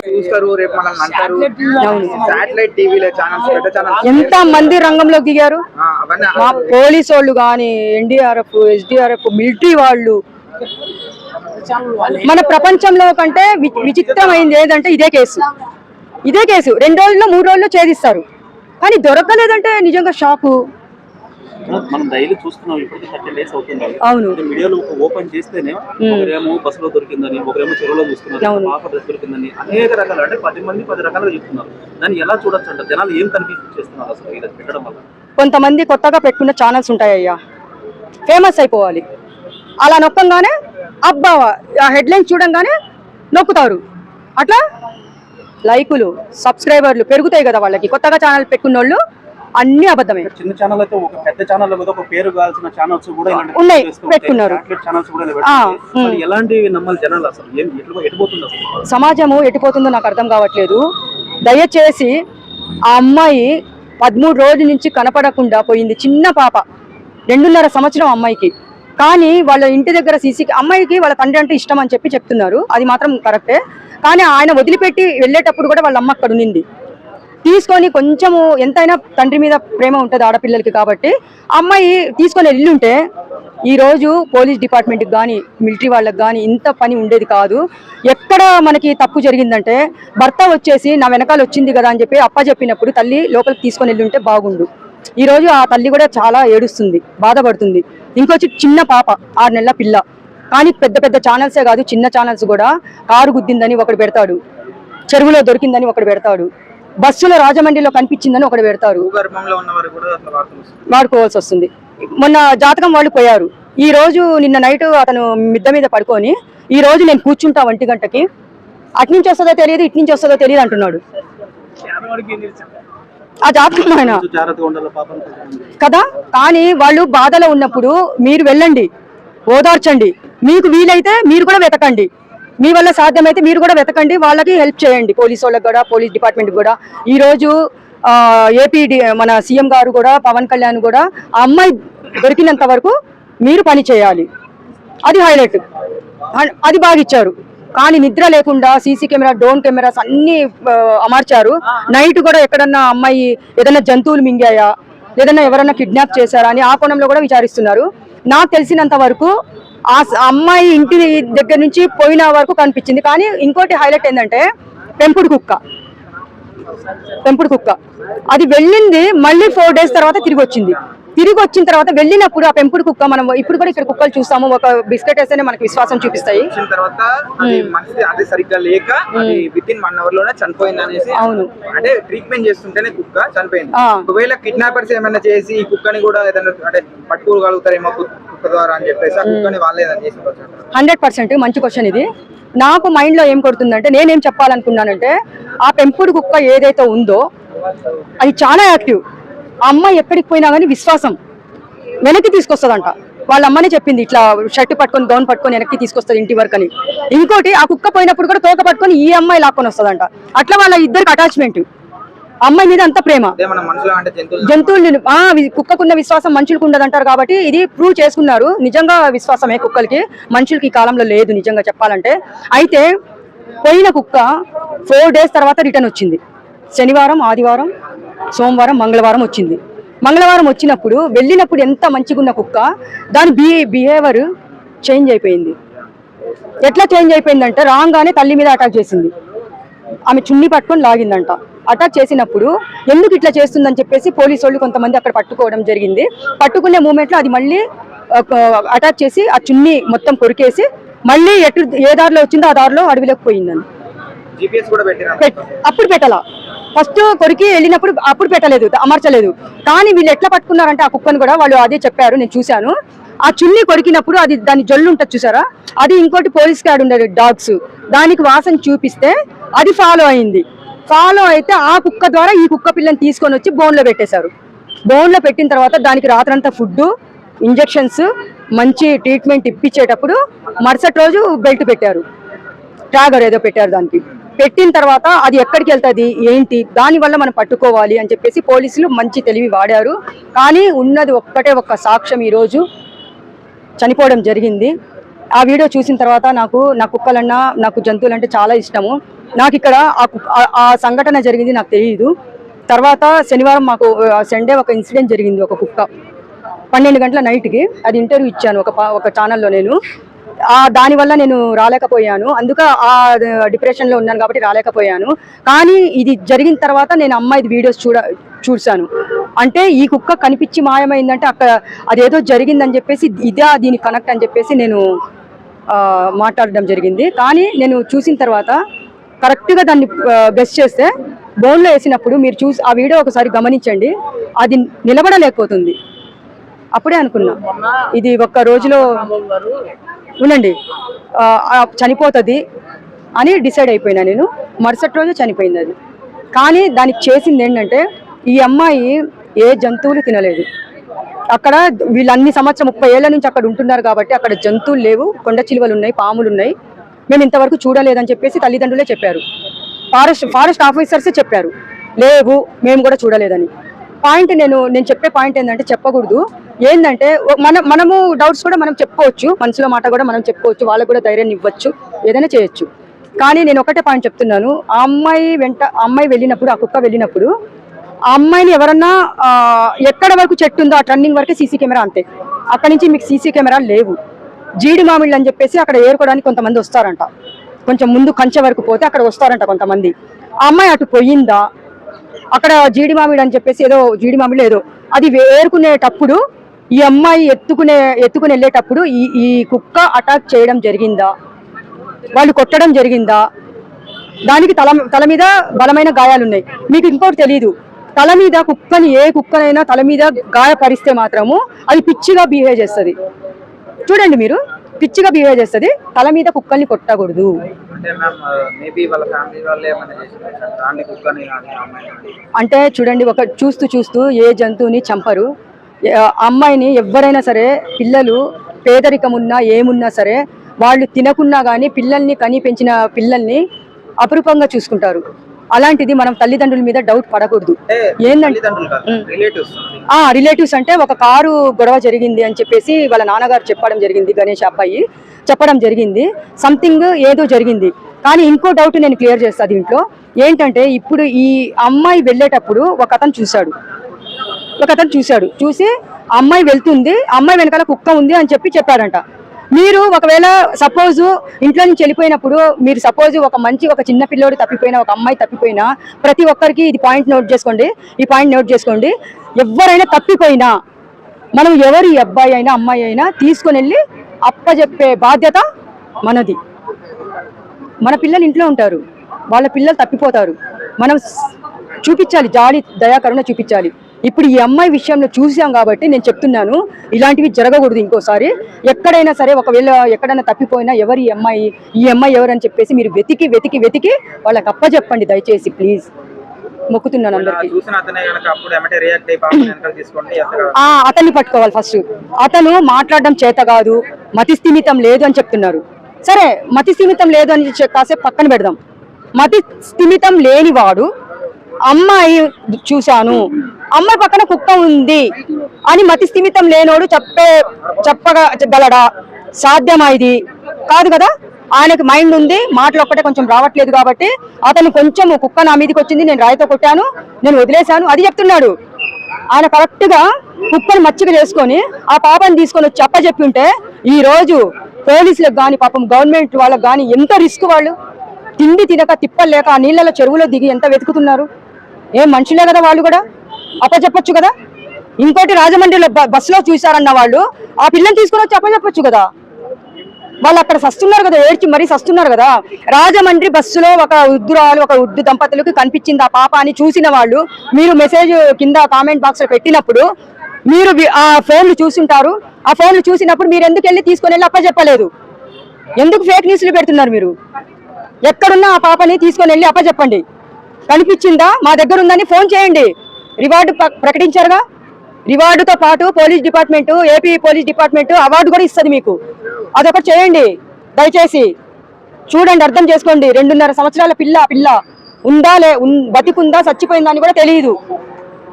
చూస్తారు, రేపు మనల్ని అంటారు. శాటిలైట్ టీవీలో ఛానల్స్, పెద్ద ఛానల్స్ ఎంత మంది రంగంలోకి దిగారు. పోలీసు వాళ్ళు కానీ, ఎన్డీఆర్ఎఫ్, ఎస్డీఆర్ఎఫ్, మిలిటరీ వాళ్ళు. మన ప్రపంచంలో కంటే విచిత్రమైంది ఏదంటే ఇదే కేసు. 2 రోజుల్లో 3 రోజుల్లో ఛేదిస్తారు, కానీ దొరకలేదంటే నిజంగా షాకు. మనం డైలీ చూస్తున్నాం, ఇప్పటికి 30 days అవుతుంది. అవును, మీడియాలో ఓపెన్ చేస్తేనే ఒకరేమో బస్సులో దొరికిందని, ఒకరేమో చెరువులో చూస్తున్నారు, పాప డ్రెస్ దొరికిందని, అనేక రకాలు, అంటే 10 మంది 10 రకాలుగా చెప్తున్నారు. దాన్ని ఎలా చూడొచ్చు అంటే జనాలు ఏం కన్ఫ్యూజ్ చేస్తున్నారు అసలు ఇలా పెట్టడం వల్ల? కొంతమంది కొత్తగా పెట్టుకున్న ఛానల్స్ ఉంటాయ్యా, ఫేమస్ అయిపోవాలి. అలా నొక్కంగానే అబ్బా ఆ హెడ్లైన్ చూడంగానే నొక్కుతారు. అట్లా లైకులు, సబ్స్క్రైబర్లు పెరుగుతాయి కదా వాళ్ళకి. కొత్తగా ఛానల్ పెట్టుకున్న వాళ్ళు అన్ని అబద్ధమే. చిన్న ఛానల్ అయితే ఒక పెద్ద ఛానల్ మీద ఒక పేరు కావాల్సిన ఛానల్స్ కూడా ఉన్నాయి, పెట్టుకున్నారు. ఎలాంటివి నమ్మాలి జనాలు? అసలు ఎటుపోతుంది అసలు సమాజము? ఎటుపోతుందో నాకు అర్థం కావట్లేదు. దయచేసి ఆ అమ్మాయి 13 రోజుల నుంచి కనపడకుండా పోయింది. చిన్న పాప, 2.5 సంవత్సరం అమ్మాయికి. కానీ వాళ్ళ ఇంటి దగ్గర అమ్మాయికి వాళ్ళ తండ్రి అంటే ఇష్టం అని చెప్తున్నారు. అది మాత్రం కరెక్టే. కానీ ఆయన వదిలిపెట్టి వెళ్ళేటప్పుడు కూడా వాళ్ళ అమ్మ అక్కడ ఉండింది. తీసుకొని కొంచెము ఎంతైనా తండ్రి మీద ప్రేమ ఉంటుంది ఆడపిల్లలకి, కాబట్టి అమ్మాయి తీసుకొని వెళ్ళుంటే ఈరోజు పోలీస్ డిపార్ట్మెంట్కి కానీ, మిలిటరీ వాళ్ళకి కానీ ఇంత పని ఉండేది కాదు. ఎక్కడ మనకి తప్పు జరిగిందంటే, భర్త వచ్చేసి నా వెనకాల వచ్చింది కదా అని చెప్పి చెప్పినప్పుడు తల్లి లోపలికి తీసుకొని వెళ్ళుంటే బాగుండు. ఈరోజు ఆ తల్లి కూడా చాలా ఏడుస్తుంది, బాధపడుతుంది. ఇంకొచ్చి చిన్న పాప, 6 నెలల పిల్ల. కానీ పెద్ద పెద్ద ఛానల్సే కాదు, చిన్న ఛానల్స్ కూడా కారు గుద్దిందని ఒకడు పెడతాడు, చెరువులో దొరికిందని ఒకడు పెడతాడు, బస్సులో రాజమండ్రిలో కనిపించిందని ఒకటి పెడతారు. వాడుకోవాల్సి వస్తుంది. మొన్న జాతకం వాళ్ళు పోయారు. ఈ రోజు నిన్న నైట్ అతను మిద్ద మీద పడుకొని, ఈ రోజు నేను కూర్చుంటా 1 గంటకి, అట్నుంచి వస్తుందో తెలియదు, ఇటు నుంచి వస్తుందో తెలియదు అంటున్నాడు. ఆ జాతకం ఆయన కదా. కానీ వాళ్ళు బాధలో ఉన్నప్పుడు మీరు వెళ్ళండి, ఓదార్చండి. మీకు వీలైతే మీరు కూడా వెతకండి, మీ వల్ల సాధ్యమైతే మీరు కూడా వెతకండి, వాళ్ళకి హెల్ప్ చేయండి. పోలీసు వాళ్ళకి కూడా, పోలీస్ డిపార్ట్మెంట్ కూడా. ఈరోజు మన సీఎం గారు కూడా, పవన్ కళ్యాణ్ కూడా ఆ అమ్మాయి దొరికినంత వరకు మీరు పని చేయాలి. అది హైలైట్, అది బాగా ఇచ్చారు. కానీ నిద్ర లేకుండా సీసీ కెమెరా, డ్రోన్ కెమెరాస్ అన్ని అమర్చారు. నైట్ కూడా ఎక్కడన్నా అమ్మాయి ఏదైనా జంతువులు మింగాయా, లేదన్నా ఎవరన్నా కిడ్నాప్ చేశారా అని ఆ కోణంలో కూడా విచారిస్తున్నారు. నాకు తెలిసినంత వరకు ఆ అమ్మాయి ఇంటి దగ్గర నుంచి పోయిన వరకు కనిపించింది. కానీ ఇంకోటి హైలైట్ ఏంటంటే పెంపుడు కుక్క అది వెళ్ళింది, మళ్ళీ 4 days తర్వాత తిరిగి వచ్చిన తర్వాత వెళ్ళినప్పుడు ఆ పెంపుడు కుక్క, మనం ఇప్పుడు కూడా ఇక్కడ కుక్కలు చూస్తాము, ఒక బిస్కెట్ వేస్తేనే మనకి విశ్వాసం చూపిస్తాయి. అవును, అంటే ట్రీట్మెంట్ చేస్తుంటేనే కుక్క చనిపోయింది. ఒకవేళ కిడ్నాపర్స్ ఏమైనా చేసి ఈ కుక్కని కూడా ఏదైనా అంటే పట్టుకోగలుగుతారేమో కుక్క ద్వారా అని చెప్పేసి ఆ కుక్కని వాళ్ళే 100% మంచి క్వశ్చన్ ఇది. నాకు మైండ్ లో ఏం కొడుతుందంటే, నేనేం చెప్పాలనుకున్నానంటే, ఆ పెంపుడు కుక్క ఏదైతే ఉందో అది చాలా యాక్టివ్. ఆ అమ్మాయి ఎక్కడికి పోయినా కానీ విశ్వాసం వెనక్కి తీసుకొస్తుందంట. వాళ్ళ అమ్మనే చెప్పింది, ఇట్లా షర్ట్ పట్టుకొని, గౌన్ పట్టుకొని వెనక్కి తీసుకొస్తుంది ఇంటి వరకు అని. ఇంకోటి, ఆ కుక్క పోయినప్పుడు కూడా తోక పట్టుకొని ఈ అమ్మాయి లాక్కొని వస్తుందంట. అట్లా వాళ్ళ ఇద్దరికి అటాచ్మెంట్, అమ్మాయి మీద అంత ప్రేమ. జంతువులు కుక్కకున్న విశ్వాసం మనుషులకు ఉండదంటారు, కాబట్టి ఇది ప్రూవ్ చేసుకున్నారు. నిజంగా విశ్వాసమే కుక్కలకి, మనుషులకి ఈ కాలంలో లేదు నిజంగా చెప్పాలంటే. అయితే పోయిన కుక్క 4 days తర్వాత రిటర్న్ వచ్చింది. శనివారం, ఆదివారం, సోమవారం, మంగళవారం వచ్చింది. మంగళవారం వచ్చినప్పుడు వెళ్ళినప్పుడు ఎంత మంచిగా ఉన్న కుక్క, దాని బిహేవియర్ చేంజ్ అయిపోయింది. ఎట్లా చేంజ్ అయిపోయిందంటే, రాగానే తల్లి మీద అటాక్ చేసింది. ఆమె చున్నీ పట్టుకొని లాగిందంట. అటాక్ చేసినప్పుడు ఎందుకు ఇట్లా చేస్తుందని చెప్పేసి పోలీసు వాళ్ళు కొంతమంది అక్కడ పట్టుకోవడం జరిగింది. పట్టుకునే మూమెంట్లో అది మళ్ళీ అటాక్ చేసి ఆ చున్నీ మొత్తం కొరికేసి మళ్ళీ ఏ దారిలో వచ్చిందో ఆ దారిలో అడవిలోకి పోయిందని. అప్పుడు పెట్టాలా, ఫస్ట్ కొరికి వెళ్ళినప్పుడు అప్పుడు పెట్టలేదు, అమర్చలేదు. కానీ వీళ్ళు ఎట్లా పట్టుకున్నారంటే, ఆ కుక్కను కూడా వాళ్ళు అదే చెప్పారు, నేను చూశాను. ఆ చున్నీ కొరికినప్పుడు అది దాని జొల్లు ఉంటుంది చూసారా, అది ఇంకోటి పోలీస్ క్యాడ్ ఉండేది డాగ్స్, దానికి వాసన చూపిస్తే అది ఫాలో అయింది. ఫాలో అయితే ఆ కుక్క ద్వారా ఈ కుక్క పిల్లని తీసుకొని వచ్చి బోన్లో పెట్టేశారు. బోన్లో పెట్టిన తర్వాత దానికి రాత్రంతా ఫుడ్, ఇంజెక్షన్స్, మంచి ట్రీట్మెంట్ ఇప్పించేటప్పుడు మరుసటి రోజు బెల్ట్ పెట్టారు, ట్రాగర్ ఏదో పెట్టారు. దానికి పెట్టిన తర్వాత అది ఎక్కడికి వెళ్తుంది ఏంటి, దానివల్ల మనం పట్టుకోవాలి అని చెప్పేసి పోలీసులు మంచి తెలివి వాడారు. కానీ ఉన్నది ఒక్క సాక్ష్యం, ఈరోజు చనిపోవడం జరిగింది. ఆ వీడియో చూసిన తర్వాత నా కుక్కలన్నా నాకు జంతువులంటే చాలా ఇష్టము. నాకు ఇక్కడ ఆ సంఘటన జరిగింది నాకు తెలియదు. తర్వాత శనివారం మాకు సండే ఒక ఇన్సిడెంట్ జరిగింది. ఒక కుక్క 12 గంటల నైట్కి అది ఇంటర్వ్యూ ఇచ్చాను ఒక ఛానల్లో. నేను దానివల్ల నేను రాలేకపోయాను, అందుకే ఆ డిప్రెషన్లో ఉన్నాను కాబట్టి రాలేకపోయాను. కానీ ఇది జరిగిన తర్వాత నేను అమ్మాయి వీడియోస్ చూశాను. అంటే ఈ కుక్క కనిపించి మాయమైందంటే అక్కడ అదేదో జరిగిందని చెప్పేసి దీనికి కనెక్ట్ అని చెప్పేసి నేను మాట్లాడడం జరిగింది. కానీ నేను చూసిన తర్వాత కరెక్ట్గా దాన్ని గెస్ చేస్తే బోన్లో వేసినప్పుడు మీరు చూసి ఆ వీడియో ఒకసారి గమనించండి, అది నిలబడలేకపోతుంది. అప్పుడే అనుకున్నా ఇది ఒక్క రోజులో ఉండండి చనిపోతుంది అని డిసైడ్ అయిపోయినా నేను. మరుసటి రోజు చనిపోయింది అది. కానీ దానికి చేసింది ఏంటంటే ఈ అమ్మాయి ఏ జంతువులు తినలేదు. అక్కడ వీళ్ళు అన్ని సంవత్సరం 30 ఏళ్ల నుంచి అక్కడ ఉంటున్నారు కాబట్టి అక్కడ జంతువులు లేవు, కొండ చిలువలు ఉన్నాయి, పాములు ఉన్నాయి. మేము ఇంతవరకు చూడలేదని చెప్పేసి తల్లిదండ్రులే చెప్పారు, ఫారెస్ట్ ఆఫీసర్సే చెప్పారు లేవు, మేము కూడా చూడలేదని. పాయింట్ నేను చెప్పే పాయింట్ ఏంటంటే చెప్పకూడదు. ఏంటంటే మనము డౌట్స్ కూడా మనం చెప్పుకోవచ్చు, మనసులో మాట కూడా మనం చెప్పుకోవచ్చు, వాళ్ళకు కూడా ధైర్యాన్ని ఇవ్వచ్చు, ఏదైనా చేయొచ్చు. కానీ నేను ఒకటే పాయింట్ చెప్తున్నాను, ఆ అమ్మాయి వెళ్ళినప్పుడు, ఆ కుక్క వెళ్ళినప్పుడు ఆ అమ్మాయిని ఎవరన్నా ఎక్కడ వరకు చెట్టు ఉందో ఆ టర్నింగ్ వరకే సీసీ కెమెరా అంతే. అక్కడి నుంచి మీకు సీసీ కెమెరాలు లేవు. జీడి మామిళ్ళు అని చెప్పేసి అక్కడ ఏరుకోవడానికి కొంతమంది వస్తారంట, కొంచెం ముందు కంచె వరకు పోతే అక్కడ వస్తారంట కొంతమంది. ఆ అమ్మాయి అటు పోయిందా, అక్కడ జీడి మామిడి అని చెప్పేసి ఏదో జీడి మామిడి ఏదో అది ఏరుకునేటప్పుడు ఈ అమ్మాయి ఎత్తుకుని వెళ్ళేటప్పుడు ఈ కుక్క అటాక్ చేయడం జరిగిందా, వాళ్ళు కొట్టడం జరిగిందా, దానికి తల మీద బలమైన గాయాలు ఉన్నాయి. మీకు ఇంకోటి తెలియదు, తల మీద కుక్కని ఏ కుక్కనైనా తల మీద గాయపరిస్తే మాత్రము అది పిచ్చిగా బిహేవ్ చేస్తుంది. చూడండి మీరు, పిచ్చిగా బిహేవ్ చేస్తుంది. తల మీద కుక్కల్ని కొట్టకూడదు. అంటే చూడండి, ఒక చూస్తూ ఏ జంతువుని చంపరు. అమ్మాయిని ఎవరైనా సరే, పిల్లలు పేదరికం ఉన్నా ఏమున్నా సరే వాళ్ళు తినకున్నా కానీ పిల్లల్ని కని పెంచిన పిల్లల్ని అపురూపంగా చూసుకుంటారు. అలాంటిది మనం తల్లిదండ్రుల మీద డౌట్ పడకూడదు. ఏంటంటే రిలేటివ్స్ అంటే ఒక కారు గొడవ జరిగింది అని చెప్పేసి వాళ్ళ నాన్నగారు చెప్పడం జరిగింది, గణేష్ అబ్బాయి చెప్పడం జరిగింది, సంథింగ్ ఏదో జరిగింది. కానీ ఇంకో డౌట్ నేను క్లియర్ చేస్తా దీంట్లో. ఏంటంటే ఇప్పుడు ఈ అమ్మాయి వెళ్ళేటప్పుడు ఒక అతను చూశాడు, చూసి అమ్మాయి వెళ్తుంది, అమ్మాయి వెనకాల కుక్క ఉంది అని చెప్పాడంట. మీరు ఒకవేళ సపోజ్ ఇంట్లో నుంచి వెళ్ళిపోయినప్పుడు, మీరు సపోజ్ ఒక చిన్న పిల్లోడు తప్పిపోయినా, ఒక అమ్మాయి తప్పిపోయినా, ప్రతి ఒక్కరికి ఈ పాయింట్ నోట్ చేసుకోండి, ఎవరైనా తప్పిపోయినా మనం ఎవరు ఈ అబ్బాయి అయినా అమ్మాయి అయినా తీసుకొని వెళ్ళి అప్పచెప్పే బాధ్యత మనది. మన పిల్లలు ఇంట్లో ఉంటారు, వాళ్ళ పిల్లలు తప్పిపోతారు, మనం చూపించాలి, జాలి దయాకరుణ చూపించాలి. ఇప్పుడు ఈ అమ్మాయి విషయంలో చూసాం కాబట్టి నేను చెప్తున్నాను, ఇలాంటివి జరగకూడదు ఇంకోసారి. ఎక్కడైనా సరే ఒకవేళ ఎక్కడైనా తప్పిపోయినా ఎవరు ఈ అమ్మాయి ఎవరని చెప్పేసి మీరు వెతికి వాళ్ళకి అప్పచెప్పండి దయచేసి, ప్లీజ్, మొక్కుతున్నాను అందరికి. అతన్ని పట్టుకోవాలి ఫస్ట్. అతను మాట్లాడడం చేత కాదు, మతి స్థిమితం లేదు అని చెప్తున్నారు. సరే, మతి స్థిమితం లేదు అని కాసేపు పక్కన పెడదాం. మతి స్థిమితం లేనివాడు అమ్మాయి చూశాను, అమ్మాయి పక్కన కుక్క ఉంది అని మతి స్థిమితం లేనోడు చెప్పగలడా? సాధ్యమా? ఇది కాదు కదా. ఆయనకు మైండ్ ఉంది, మాటలు ఒక్కటే కొంచెం రావట్లేదు కాబట్టి అతను కొంచెం కుక్క నా మీదకి వచ్చింది, నేను రాయితో కొట్టాను, నేను వదిలేశాను అది చెప్తున్నాడు. ఆయన కరెక్ట్ గా కుక్కను మచ్చిక చేసుకొని ఆ పాపని తీసుకొని వచ్చి అప్పచెప్పి ఉంటే ఈ రోజు పోలీసులకు కానీ పాపం గవర్నమెంట్ వాళ్ళకి కానీ ఎంత రిస్క్. వాళ్ళు తిండి తినక తిప్పలేక ఆ నీళ్ళలో చెరువులో దిగి ఎంత వెతుకుతున్నారు. ఏం మనుషులే కదా వాళ్ళు కూడా, అప్పచెప్పచ్చు కదా. ఇంకోటి రాజమండ్రిలో బస్సులో చూసారన్న వాళ్ళు ఆ పిల్లని తీసుకొని వచ్చి అప్పచెప్పచ్చు కదా. వాళ్ళు అక్కడ సస్తున్నారు కదా, ఏడ్చి మరీ సస్తున్నారు కదా. రాజమండ్రి బస్సులో ఒక వృద్ధు దంపతులకు కనిపించింది ఆ పాప అని చూసిన వాళ్ళు, మీరు మెసేజ్ కింద కామెంట్ బాక్స్ లో పెట్టినప్పుడు మీరు ఆ ఫోన్లు చూసుంటారు. ఆ ఫోన్లు చూసినప్పుడు మీరు ఎందుకు వెళ్ళి తీసుకొని వెళ్ళి అప్పచెప్పలేదు? ఎందుకు ఫేక్ న్యూస్లు పెడుతున్నారు మీరు? ఎక్కడున్నా ఆ పాపని తీసుకొని వెళ్ళి అప్పచెప్పండి. కనిపించిందా, మా దగ్గర ఉందని ఫోన్ చేయండి. రివార్డు ప్రకటించారుగా, రివార్డుతో పాటు police department, AP police department award కూడా ఇస్తుంది మీకు. అదొకటి చేయండి దయచేసి. చూడండి, అర్థం చేసుకోండి. 2.5 సంవత్సరాల పిల్ల ఉందా బతికుందా చచ్చిపోయిందా అని కూడా తెలియదు.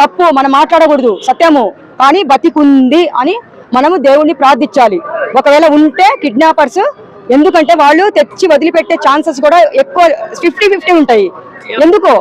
తప్పు మనం మాట్లాడకూడదు, సత్యము. కానీ బతికుంది అని మనము దేవుణ్ణి ప్రార్థించాలి. ఒకవేళ ఉంటే కిడ్నాపర్స్, ఎందుకంటే వాళ్ళు తెచ్చి వదిలిపెట్టే ఛాన్సెస్ కూడా ఎక్కువ 50-50 ఉంటాయి. ఎందుకో